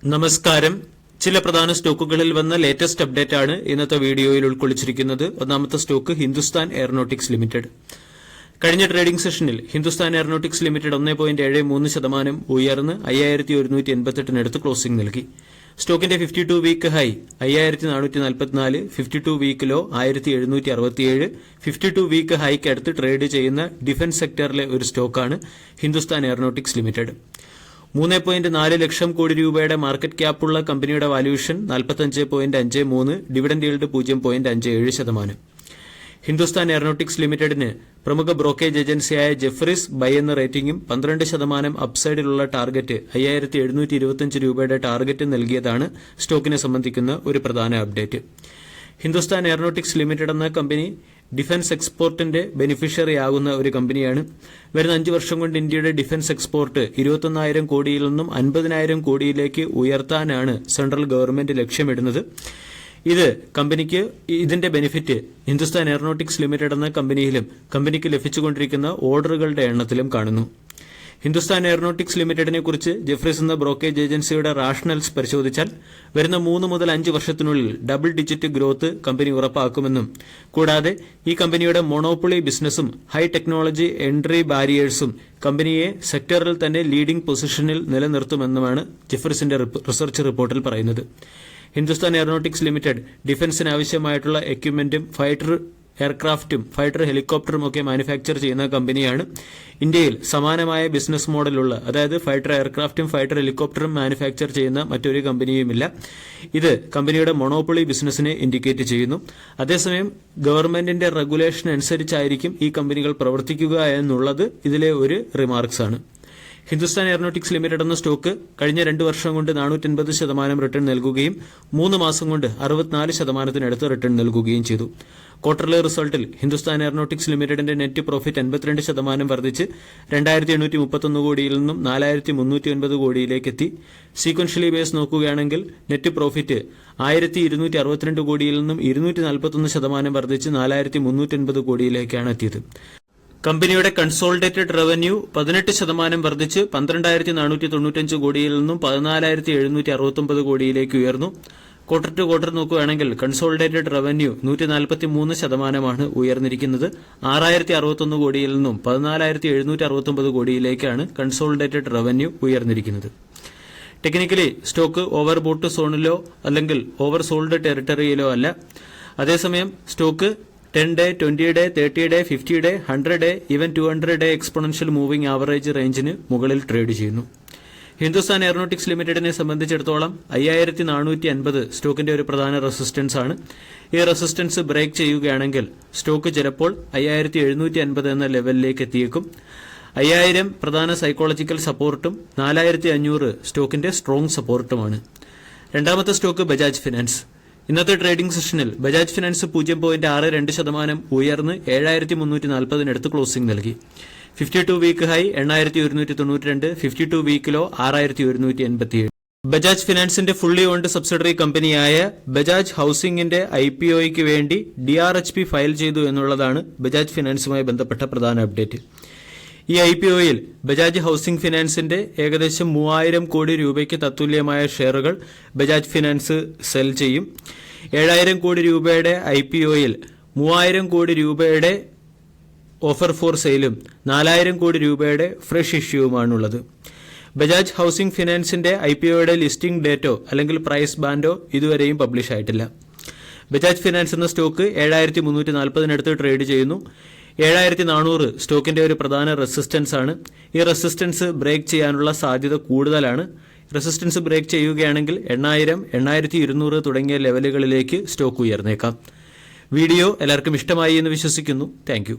നമസ്കാരം. ചില പ്രധാന സ്റ്റോക്കുകളിൽ വന്ന ലേറ്റസ്റ്റ് അപ്ഡേറ്റ് ആണ് ഇന്നത്തെ വീഡിയോയിൽ ഉൾക്കൊള്ളിച്ചിരിക്കുന്നത്. ഒന്നാമത്തെ സ്റ്റോക്ക് ഹിന്ദുസ്ഥാൻ എയറോനോട്ടിക്സ് ലിമിറ്റഡ്. കഴിഞ്ഞ ട്രേഡിംഗ് സെഷനിൽ ഹിന്ദുസ്ഥാൻ എയറോനോട്ടിക്സ് ലിമിറ്റഡ് 1.73% ഉയർന്ന് 5188 ക്ലോസിംഗ് നൽകി. സ്റ്റോക്കിന്റെ 52 week high 5444, 52 week low 1767. 52 week ഹൈക്ക് അടുത്ത് ട്രേഡ് ചെയ്യുന്ന ഡിഫൻസ് സെക്ടറിലെ ഒരു സ്റ്റോക്കാണ് ഹിന്ദുസ്ഥാൻ എയറോനോട്ടിക്സ് ലിമിറ്റഡ്. 3.4 ലക്ഷം കോടി രൂപയുടെ മാർക്കറ്റ് ക്യാപ്പുള്ള കമ്പനിയുടെ valuation 45.53, dividend yield 0.57%. Hindustan aeronautics ലിമിറ്റഡിന് പ്രമുഖ ബ്രോക്കേജ് ഏജൻസിയായ ജെഫ്രീസ് ബൈ എന്ന റേറ്റിംഗും 12% അപ്സൈഡിലുള്ള ടാർഗറ്റ് 5725 രൂപയുടെ ടാർഗറ്റ് നൽകിയതാണ് സ്റ്റോക്കിനെ സംബന്ധിക്കുന്ന ഒരു പ്രധാന അപ്ഡേറ്റ്. ഹിന്ദുസ്ഥാൻ എയറോനോട്ടിക്സ് ലിമിറ്റഡ് എന്ന കമ്പനി ഡിഫൻസ് എക്സ്പോർട്ടിന്റെ ബെനിഫിഷ്യറി ആകുന്ന ഒരു കമ്പനിയാണ്. വരുന്ന 5 വർഷം കൊണ്ട് ഇന്ത്യയുടെ ഡിഫൻസ് എക്സ്പോർട്ട് 21,000 കോടിയിൽ നിന്നും 50,000 കോടിയിലേക്ക് ഉയർത്താനാണ് സെൻട്രൽ ഗവൺമെന്റ് ലക്ഷ്യമിടുന്നത്. ഇത് കമ്പനിക്ക് ഇതിന്റെ ബെനിഫിറ്റ് ഹിന്ദുസ്ഥാൻ എയറോനോട്ടിക്സ് ലിമിറ്റഡ് എന്ന കമ്പനിയിലും കമ്പനിക്ക് ലഭിച്ചുകൊണ്ടിരിക്കുന്ന ഓർഡറുകളുടെ എണ്ണത്തിലും കാണുന്നു. ഹിന്ദുസ്ഥാൻ എയറോനോട്ടിക്സ് ലിമിറ്റഡിനെ കുറിച്ച് ജെഫ്രീസ് എന്ന ബ്രോക്കേജ് ഏജൻസിയുടെ റാഷണൽസ് പരിശോധിച്ചാൽ വരുന്ന 3 മുതൽ 5 വർഷത്തിനുള്ളിൽ ഡബിൾ ഡിജിറ്റ് ഗ്രോത്ത് കമ്പനി ഉറപ്പാക്കുമെന്നും കൂടാതെ ഈ കമ്പനിയുടെ മോണോപ്പൊളി ബിസിനസ്സും ഹൈ ടെക്നോളജി എൻട്രി ബാരിയേഴ്സും കമ്പനിയെ സെക്ടറിൽ തന്നെ ലീഡിംഗ് പൊസിഷനിൽ നിലനിർത്തുമെന്നുമാണ് ജെഫ്രീസിന്റെ റിസർച്ച് റിപ്പോർട്ടിൽ പറയുന്നത്. ഹിന്ദുസ്ഥാൻ എയറോനോട്ടിക്സ് ലിമിറ്റഡ് ഡിഫൻസിന് ആവശ്യമായിട്ടുള്ള എക്യുപ്മെന്റും ഫൈറ്റർ എയർക്രാഫ്റ്റും ഫൈറ്റർ ഹെലികോപ്റ്ററും ഒക്കെ മാനുഫാക്ചർ ചെയ്യുന്ന കമ്പനിയാണ്. ഇന്ത്യയിൽ സമാനമായ ബിസിനസ് മോഡലുള്ള, അതായത് ഫൈറ്റർ എയർക്രാഫ്റ്റും ഫൈറ്റർ ഹെലികോപ്റ്ററും മാനുഫാക്ചർ ചെയ്യുന്ന മറ്റൊരു കമ്പനിയുമില്ല. ഇത് കമ്പനിയുടെ മൊണോപ്പൊളി ബിസിനസിനെ ഇൻഡിക്കേറ്റ് ചെയ്യുന്നു. അതേസമയം ഗവൺമെന്റിന്റെ റെഗുലേഷൻ അനുസരിച്ചായിരിക്കും ഈ കമ്പനികൾ പ്രവർത്തിക്കുക എന്നുള്ളത് ഇതിലെ ഒരു റിമാർക്സ് ആണ്. ഹിന്ദുസ്ഥാൻ എയറോനോട്ടിക്സ് ലിമിറ്റഡ് എന്ന സ്റ്റോക്ക് കഴിഞ്ഞ 2 വർഷം കൊണ്ട് 480% റിട്ടേൺ നൽകുകയും 3 മാസം കൊണ്ട് 64%-നടുത്ത് റിട്ടേൺ നൽകുകയും ചെയ്തു. ക്വാർട്ടർലി റിസൾട്ടിൽ ഹിന്ദുസ്ഥാൻ എയറോനോട്ടിക്സ് ലിമിറ്റഡിന്റെ നെറ്റ് പ്രോഫിറ്റ് 52% വർദ്ധിച്ച് 2,831 കോടിയിൽ നിന്നും 4,309 കോടിയിലേക്ക് എത്തി. സീക്വൻഷ്യലി ബേസ് നോക്കുകയാണെങ്കിൽ നെറ്റ് പ്രോഫിറ്റ് 1,262 കോടിയിൽ നിന്നും 241% വർദ്ധിച്ച് 4,309 കോടിയിലേക്കാണ് എത്തിയത്. കമ്പനിയുടെ കൺസോളിഡേറ്റഡ് റവന്യൂ 18% വർദ്ധിച്ച് 12,495 കോടിയിൽ നിന്നും 14,769 കോടിയിലേക്ക് ഉയർന്നു. ക്വാർട്ടർ ടു ക്വാർട്ടർ നോക്കുകയാണെങ്കിൽ കൺസോളിഡേറ്റഡ് റവന്യൂ 140% ഉയർന്നിരിക്കുന്നത്. 6,061 കോടിയിൽ നിന്നും 14,769 കോടിയിലേക്കാണ് കൺസോളിഡേറ്റഡ് റവന്യൂ ഉയർന്നിരിക്കുന്നത്. ടെക്നിക്കലി സ്റ്റോക്ക് ഓവർ ബോട്ട് സോണിലോ അല്ലെങ്കിൽ ഓവർ സോൾഡ് ടെറിട്ടറിയിലോ അല്ല. അതേസമയം stock 10 day, 20 day, 30 day, 50 day, 100 day, even 200 day exponential moving average റേഞ്ചിന് മുകളിൽ ട്രേഡ് ചെയ്യുന്നു. ഹിന്ദുസ്ഥാൻ എയറോനോട്ടിക്സ് ലിമിറ്റഡിനെ സംബന്ധിച്ചിടത്തോളം 5,450 സ്റ്റോക്കിന്റെ ഒരു പ്രധാന റെസിസ്റ്റൻസ് ആണ്. ഈ റെസിസ്റ്റൻസ് ബ്രേക്ക് ചെയ്യുകയാണെങ്കിൽ സ്റ്റോക്ക് ചിലപ്പോൾ 5,750 എന്ന ലെവലിലേക്ക് എത്തിയേക്കും. 5,000 പ്രധാന സൈക്കോളജിക്കൽ സപ്പോർട്ടും 4,500 സ്റ്റോക്കിന്റെ സ്ട്രോങ് സപ്പോർട്ടുമാണ്. രണ്ടാമത്തെ സ്റ്റോക്ക് ബജാജ് ഫിനാൻസ്. ഇന്നത്തെ ട്രേഡിംഗ് സെഷനിൽ ബജാജ് ഫിനാൻസ് 0.62% ഉയർന്ന് 7,340-നടുത്ത് ക്ലോസിംഗ് നൽകി. 52 week high 8,192, 52 week low 6,187. Bajaj ഫിനാൻസിന്റെ ഫുള്ളി ഓൺഡ് സബ്സിഡറി കമ്പനിയായ ബജാജ് ഹൌസിംഗിന്റെ IPOയ്ക്ക് വേണ്ടി DRHP ഫയൽ ചെയ്തു എന്നുള്ളതാണ് ബജാജ് ഫിനാൻസുമായി ബന്ധപ്പെട്ട പ്രധാന അപ്ഡേറ്റ്. ഈ IPOയിൽ ബജാജ് ഹൌസിംഗ് ഫിനാൻസിന്റെ ഏകദേശം 3,000 കോടി രൂപയ്ക്ക് തത്തുല്യമായ ഷെയറുകൾ ബജാജ് ഫിനാൻസ് സെൽ ചെയ്യും. 7,000 കോടി രൂപയുടെ IPOയിൽ 3,000 കോടി രൂപയുടെ ഓഫർ ഫോർ സെയിലും 4,000 കോടി രൂപയുടെ ഫ്രഷ് ഇഷ്യൂവുമാണുള്ളത്. ബജാജ് ഹൌസിംഗ് ഫിനാൻസിന്റെ IPOയുടെ ലിസ്റ്റിംഗ് ഡേറ്റോ അല്ലെങ്കിൽ പ്രൈസ് ബാൻഡോ ഇതുവരെയും പബ്ലിഷ് ആയിട്ടില്ല. ബജാജ് ഫിനാൻസ് എന്ന സ്റ്റോക്ക് 7,340-നടുത്ത് ട്രേഡ് ചെയ്യുന്നു. 7,400 സ്റ്റോക്കിന്റെ ഒരു പ്രധാന റെസിസ്റ്റൻസ് ആണ്. ഈ റെസിസ്റ്റൻസ് ബ്രേക്ക് ചെയ്യാനുള്ള സാധ്യത കൂടുതലാണ്. റെസിസ്റ്റൻസ് ബ്രേക്ക് ചെയ്യുകയാണെങ്കിൽ 8,000, 8,200 തുടങ്ങിയ ലെവലുകളിലേക്ക് സ്റ്റോക്ക് ഉയർന്നേക്കാം. വീഡിയോ എല്ലാവർക്കും ഇഷ്ടമായി എന്ന് വിശ്വസിക്കുന്നു. താങ്ക്